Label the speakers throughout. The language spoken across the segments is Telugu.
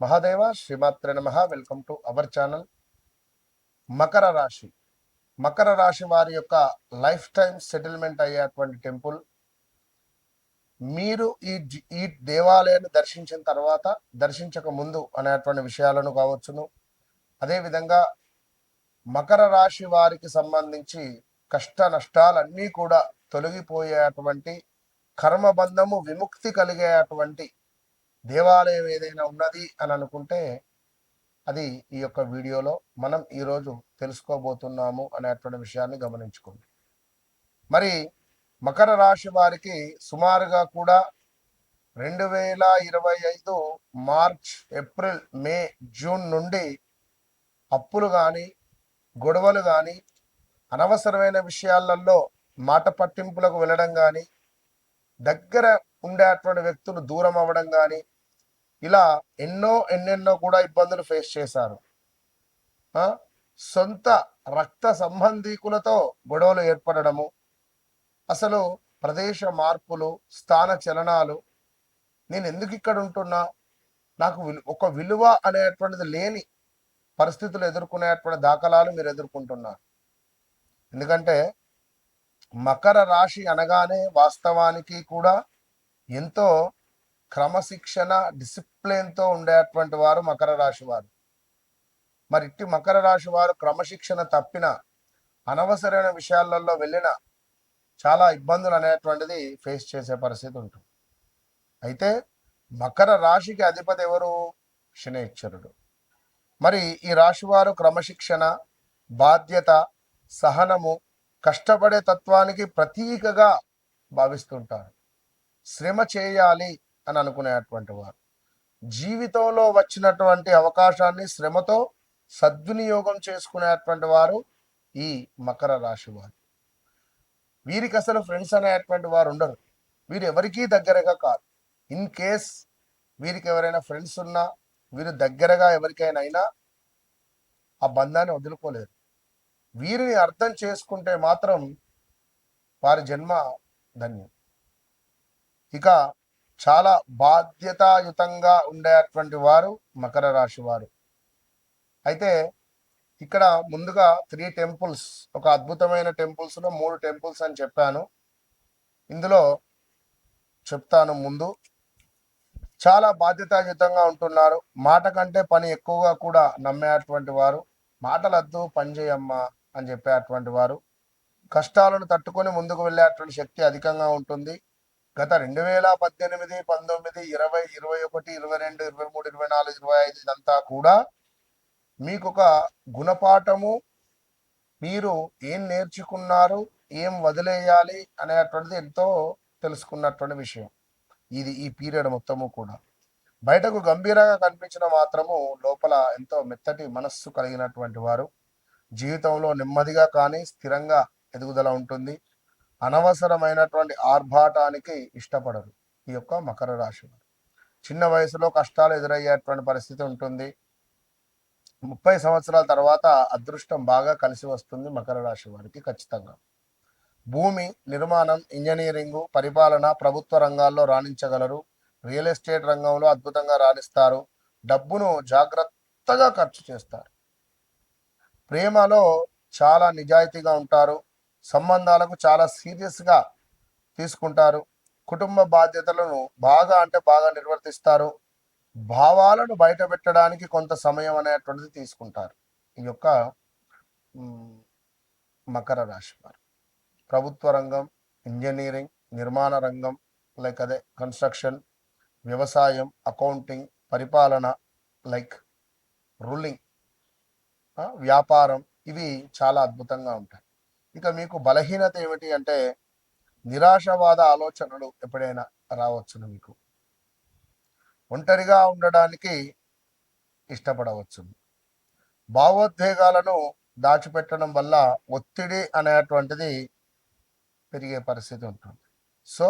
Speaker 1: మహాదేవ శ్రీమాత్రే నమః. Welcome to our channel. Makar రాశి మకర రాశి వారి యొక్క లైఫ్ టైం సెటిల్మెంట్ అయ్యేటువంటి టెంపుల్. మీరు ఈ దేవాలయాన్ని దర్శించిన తర్వాత, దర్శించక ముందు అనేటువంటి విషయాలను కావచ్చును. అదేవిధంగా మకర రాశి వారికి సంబంధించి కష్ట నష్టాలన్నీ కూడా తొలగిపోయేటువంటి కర్మబంధము విముక్తి కలిగేటువంటి దేవాలయం ఏదైనా ఉన్నది అని అనుకుంటే అది ఈ యొక్క వీడియోలో మనం ఈరోజు తెలుసుకోబోతున్నాము అనేటువంటి విషయాన్ని గమనించుకోండి. మరి మకర రాశి వారికి సుమారుగా కూడా 2025 మార్చ్, ఏప్రిల్, మే, జూన్ నుండి అప్పులు కానీ, గొడవలు కానీ, అనవసరమైన విషయాలలో మాట పట్టింపులకు వెళ్ళడం కానీ, దగ్గర ఉండేటువంటి వ్యక్తులు దూరం అవ్వడం కానీ, ఇలా ఎన్నెన్నో కూడా ఇబ్బందులు ఫేస్ చేశారు. సొంత రక్త సంబంధీకులతో గొడవలు ఏర్పడము, అసలు ప్రదేశ మార్పులు, స్థాన చలనాలు, నేను ఎందుకు ఇక్కడ ఉంటున్నా, నాకు ఒక విలువ అనేటువంటిది లేని పరిస్థితులు ఎదుర్కొనేటువంటి దాఖలాలు మీరు ఎదుర్కొంటున్నారు. ఎందుకంటే మకర రాశి అనగానే వాస్తవానికి కూడా ఎంతో క్రమశిక్షణ, డిసిప్లిన్తో ఉండేటువంటి వారు మకర రాశి వారు. మరి ఇట్టి మకర రాశి వారు క్రమశిక్షణ తప్పిన, అనవసరమైన విషయాలలో వెళ్ళిన చాలా ఇబ్బందులు అనేటువంటిది ఫేస్ చేసే పరిస్థితి ఉంటుంది. అయితే మకర రాశికి అధిపతి ఎవరు? శనైశ్వరుడు. మరి ఈ రాశి వారు క్రమశిక్షణ, బాధ్యత, సహనము, కష్టపడే తత్వానికి ప్రతీకగా భావిస్తుంటారు. శ్రమ చేయాలి అని అనుకునేటువంటి వారు, జీవితంలో వచ్చినటువంటి అవకాశాన్ని శ్రమతో సద్వినియోగం చేసుకునేటువంటి వారు ఈ మకర రాశి వారు. వీరికి అసలు ఫ్రెండ్స్ అనేటువంటి వారు ఉండరు. వీరు ఎవరికీ దగ్గరగా కాదు. ఇన్ కేస్ వీరికి ఎవరైనా ఫ్రెండ్స్ ఉన్నా, వీరు దగ్గరగా ఎవరికైనా అయినా ఆ బంధాన్ని వదులుకోలేరు. వీరిని అర్థం చేసుకుంటే మాత్రం వారి జన్మ ధన్యం. ఇక చాలా బాధ్యతాయుతంగా ఉండేటువంటి వారు మకర రాశి వారు. అయితే ఇక్కడ ముందుగా 3 టెంపుల్స్, ఒక అద్భుతమైన టెంపుల్స్లో 3 టెంపుల్స్ అని చెప్పాను. ఇందులో చెప్తాను. ముందు చాలా బాధ్యతాయుతంగా ఉంటున్నారు. మాట కంటే పని ఎక్కువగా కూడా నమ్మేటువంటి వారు. మాటలద్దు పని చేయమ్మా అని చెప్పేటువంటి వారు. కష్టాలను తట్టుకొని ముందుకు వెళ్ళేటువంటి శక్తి అధికంగా ఉంటుంది. గత 2018, 19, 20, 21, 22, 23, 24, 25 ఇదంతా కూడా మీకు ఒక గుణపాఠము, మీరు ఏం నేర్చుకున్నారు, ఏం వదిలేయాలి అనేటువంటిది ఎంతో తెలుసుకున్నటువంటి విషయం. ఈ పీరియడ్ మొత్తము కూడా బయటకు గంభీరంగా కనిపించిన మాత్రము లోపల ఎంతో మెత్తటి మనస్సు కలిగినటువంటి వారు. జీవితంలో నెమ్మదిగా కానీ స్థిరంగా ఎదుగుదల ఉంటుంది. అనవసరమైనటువంటి ఆర్భాటానికి ఇష్టపడరు ఈ యొక్క మకర రాశి వారు. చిన్న వయసులో కష్టాలు ఎదురయ్యేటువంటి పరిస్థితి ఉంటుంది. 30 సంవత్సరాల తర్వాత అదృష్టం బాగా కలిసి వస్తుంది మకర రాశి వారికి ఖచ్చితంగా. భూమి నిర్మాణం, ఇంజనీరింగు, పరిపాలన, ప్రభుత్వ రంగాల్లో రాణించగలరు. రియల్ ఎస్టేట్ రంగంలో అద్భుతంగా రాణిస్తారు. డబ్బును జాగ్రత్తగా ఖర్చు చేస్తారు. ప్రేమలో చాలా నిజాయితీగా ఉంటారు. సంబంధాలకు చాలా సీరియస్గా తీసుకుంటారు. కుటుంబ బాధ్యతలను బాగా నిర్వర్తిస్తారు. భావాలను బయట పెట్టడానికి కొంత సమయం అనేటువంటిది తీసుకుంటారు ఈ యొక్క మకర రాశి వారు. ప్రభుత్వ రంగం, ఇంజనీరింగ్, నిర్మాణ రంగం, లైక్ అదే కన్స్ట్రక్షన్, వ్యవసాయం, అకౌంటింగ్, పరిపాలన, లైక్ రూలింగ్, వ్యాపారం, ఇవి చాలా అద్భుతంగా ఉంటాయి. ఇక మీకు బలహీనత ఏమిటి అంటే నిరాశవాద ఆలోచనలు ఎప్పుడైనా రావచ్చును. మీకు ఒంటరిగా ఉండడానికి ఇష్టపడవచ్చు. భావోద్వేగాలను దాచిపెట్టడం వల్ల ఒత్తిడి అనేటువంటిది పెరిగే పరిస్థితి ఉంటుంది. సో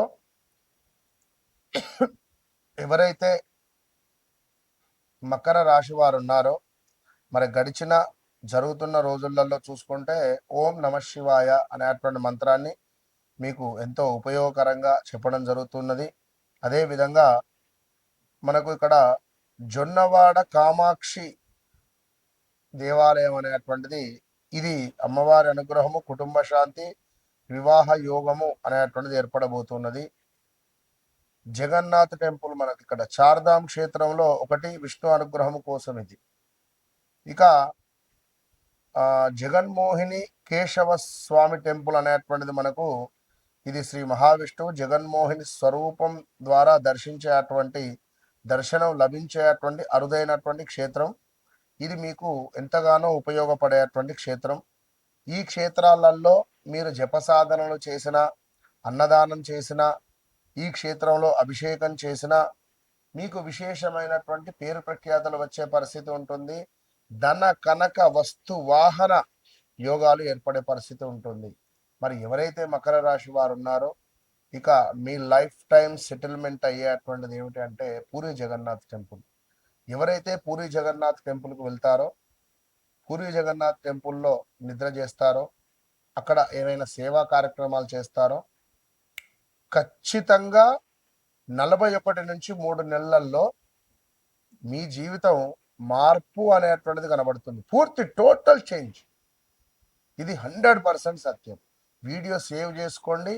Speaker 1: ఎవరైతే మకర రాశి వారు ఉన్నారో, మరి గడిచిన జరుగుతున్న రోజులలో చూసుకుంటే ఓం నమ శివాయ అనేటువంటి మంత్రాన్ని మీకు ఎంతో ఉపయోగకరంగా చెప్పడం జరుగుతున్నది. అదేవిధంగా మనకు ఇక్కడ జొన్నవాడ కామాక్షి దేవాలయం అనేటువంటిది, ఇది అమ్మవారి అనుగ్రహము, కుటుంబ శాంతి, వివాహ యోగము అనేటువంటిది ఏర్పడబోతున్నది. జగన్నాథ్ టెంపుల్ మనకి ఇక్కడ చార్ధామ్ క్షేత్రంలో ఒకటి, విష్ణు అనుగ్రహం కోసం ఇది. ఇక జగన్మోహిని కేశవ స్వామి టెంపుల్ అనేటువంటిది మనకు, ఇది శ్రీ మహావిష్ణువు జగన్మోహిని స్వరూపం ద్వారా దర్శనం లభించేటువంటి అరుదైనటువంటి క్షేత్రం. ఇది మీకు ఎంతగానో ఉపయోగపడేటువంటి క్షేత్రం. ఈ క్షేత్రాలలో మీరు జపసాధనలు చేసిన, అన్నదానం చేసిన, ఈ క్షేత్రంలో అభిషేకం చేసిన మీకు విశేషమైనటువంటి పేరు ప్రఖ్యాతలు వచ్చే పరిస్థితి ఉంటుంది. ధన కనక వస్తు వాహన యోగాలు ఏర్పడే పరిస్థితి ఉంటుంది. మరి ఎవరైతే మకర రాశి వారు ఉన్నారో, ఇక మీ లైఫ్ టైం సెటిల్మెంట్ అయ్యేటువంటిది ఏమిటి అంటే పూరి జగన్నాథ్ టెంపుల్. ఎవరైతే పూరి జగన్నాథ్ టెంపుల్కి వెళ్తారో, పూరి జగన్నాథ్ టెంపుల్లో నిద్ర చేస్తారో, అక్కడ ఏమైనా సేవా కార్యక్రమాలు చేస్తారో, ఖచ్చితంగా 41 నుంచి 3 నెలల్లో మీ జీవితం మార్పు అనేటువంటిది కనబడుతుంది. పూర్తి టోటల్ చేంజ్. ఇది 100% సత్యం. వీడియో సేవ్ చేసుకోండి.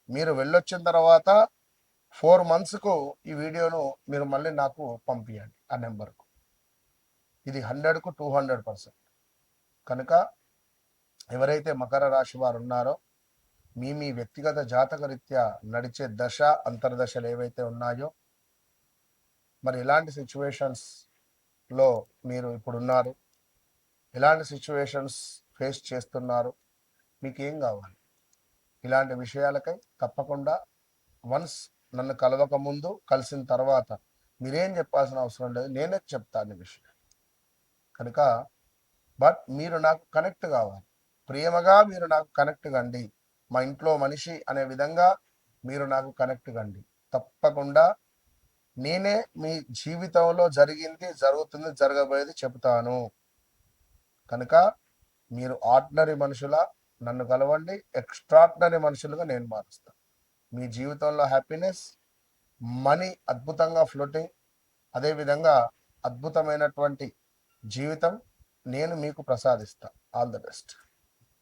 Speaker 1: మీరు వెళ్ళొచ్చిన తర్వాత 4 మంత్స్కు ఈ వీడియోను మీరు మళ్ళీ నాకు పంపించండి ఆ నెంబర్కు. ఇది 100కు 200%. కనుక ఎవరైతే మకర రాశి వారు ఉన్నారో, మీ వ్యక్తిగత జాతక రీత్యా నడిచే దశ అంతర్దశలు ఏవైతే ఉన్నాయో, మరి ఎలాంటి సిచ్యువేషన్స్లో మీరు ఇప్పుడు ఉన్నారు, ఎలాంటి సిచ్యువేషన్స్ ఫేస్ చేస్తున్నారు, మీకు ఏం కావాలి, ఇలాంటి విషయాలకై తప్పకుండా వన్స్ నన్ను కలవక ముందు, కలిసిన తర్వాత మీరేం చెప్పాల్సిన అవసరం లేదు, నేనే చెప్తాను విషయం. కనుక బట్ మీరు నాకు కనెక్ట్ కావాలి, ప్రేమగా మీరు నాకు కనెక్ట్ కండి, మా ఇంట్లో మనిషి అనే విధంగా మీరు నాకు కనెక్ట్ కండి. తప్పకుండా నేనే మీ జీవితంలో జరిగింది, జరుగుతుంది, జరగబోయేది చెబుతాను. కనుక మీరు ఆర్డినరీ మనుషుల నన్ను కలవండి, ఎక్స్ట్రాడినరీ మనుషులుగా నేను మారుస్తాను. మీ జీవితంలో హ్యాపీనెస్, మనీ అద్భుతంగా ఫ్లోటింగ్, అదేవిధంగా అద్భుతమైనటువంటి జీవితం నేను మీకు ప్రసాదిస్తాను. All the best.